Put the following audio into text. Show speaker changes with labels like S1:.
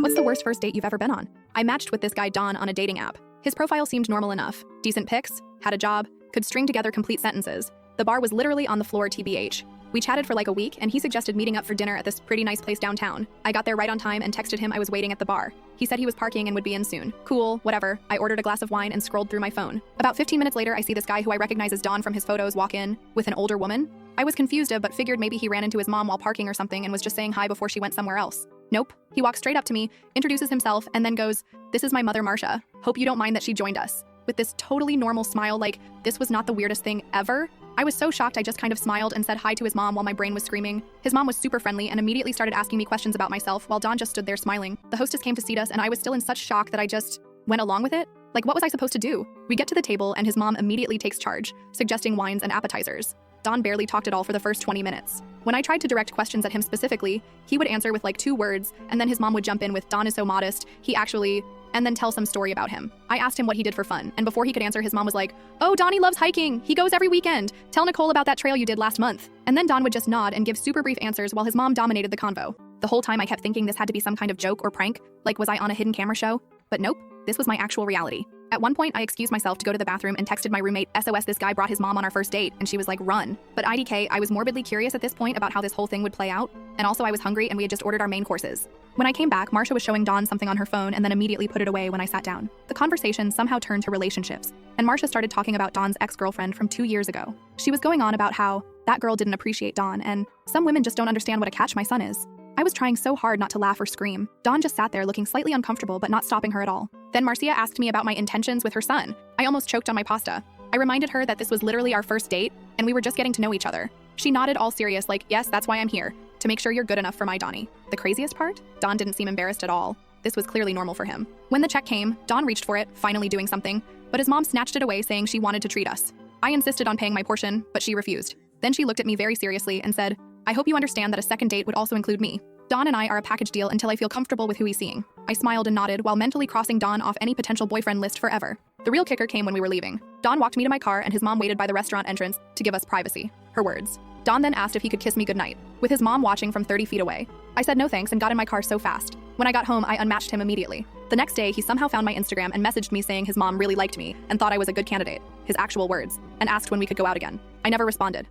S1: What's the worst first date you've ever been on? I matched with this guy Don on a dating app. His profile seemed normal enough. Decent pics, had a job, could string together complete sentences. The bar was literally on the floor TBH. We chatted for like a week and he suggested meeting up for dinner at this pretty nice place downtown. I got there right on time and texted him I was waiting at the bar. He said he was parking and would be in soon. Cool, whatever. I ordered a glass of wine and scrolled through my phone. About 15 minutes later, I see this guy who I recognize as Don from his photos walk in with an older woman. I was confused but figured maybe he ran into his mom while parking or something and was just saying hi before she went somewhere else. Nope. He walks straight up to me, introduces himself, and then goes, "This is my mother, Marcia. Hope you don't mind that she joined us." With this totally normal smile like this was not the weirdest thing ever. I was so shocked I just kind of smiled and said hi to his mom while my brain was screaming. His mom was super friendly and immediately started asking me questions about myself while Don just stood there smiling. The hostess came to seat us and I was still in such shock that I just went along with it. Like, what was I supposed to do? We get to the table and his mom immediately takes charge, suggesting wines and appetizers. Don barely talked at all for the first 20 minutes. When I tried to direct questions at him specifically, he would answer with like 2 words, and then his mom would jump in with, "Don is so modest, he actually," and then tell some story about him. I asked him what he did for fun, and before he could answer, his mom was like, "Oh, Donnie loves hiking. He goes every weekend. Tell Nicole about that trail you did last month." And then Don would just nod and give super brief answers while his mom dominated the convo. The whole time I kept thinking this had to be some kind of joke or prank, like was I on a hidden camera show? But nope, this was my actual reality. At one point, I excused myself to go to the bathroom and texted my roommate, "SOS, this guy brought his mom on our first date," and she was like, "Run." But IDK, I was morbidly curious at this point about how this whole thing would play out, and also I was hungry and we had just ordered our main courses. When I came back, Marcia was showing Don something on her phone and then immediately put it away when I sat down. The conversation somehow turned to relationships, and Marcia started talking about Don's ex-girlfriend from 2 years ago. She was going on about how that girl didn't appreciate Don, and some women just don't understand what a catch my son is. I was trying so hard not to laugh or scream. Don just sat there looking slightly uncomfortable but not stopping her at all. Then Marcia asked me about my intentions with her son. I almost choked on my pasta. I reminded her that this was literally our first date and we were just getting to know each other. She nodded all serious like, "Yes, that's why I'm here, to make sure you're good enough for my Donnie." The craziest part? Don didn't seem embarrassed at all. This was clearly normal for him. When the check came, Don reached for it, finally doing something, but his mom snatched it away saying she wanted to treat us. I insisted on paying my portion, but she refused. Then she looked at me very seriously and said, "I hope you understand that a second date would also include me. Don and I are a package deal until I feel comfortable with who he's seeing." I smiled and nodded while mentally crossing Don off any potential boyfriend list forever. The real kicker came when we were leaving. Don walked me to my car and his mom waited by the restaurant entrance to give us privacy. Her words. Don then asked if he could kiss me goodnight, with his mom watching from 30 feet away. I said no thanks and got in my car so fast. When I got home, I unmatched him immediately. The next day, he somehow found my Instagram and messaged me saying his mom really liked me and thought I was a good candidate, his actual words, and asked when we could go out again. I never responded.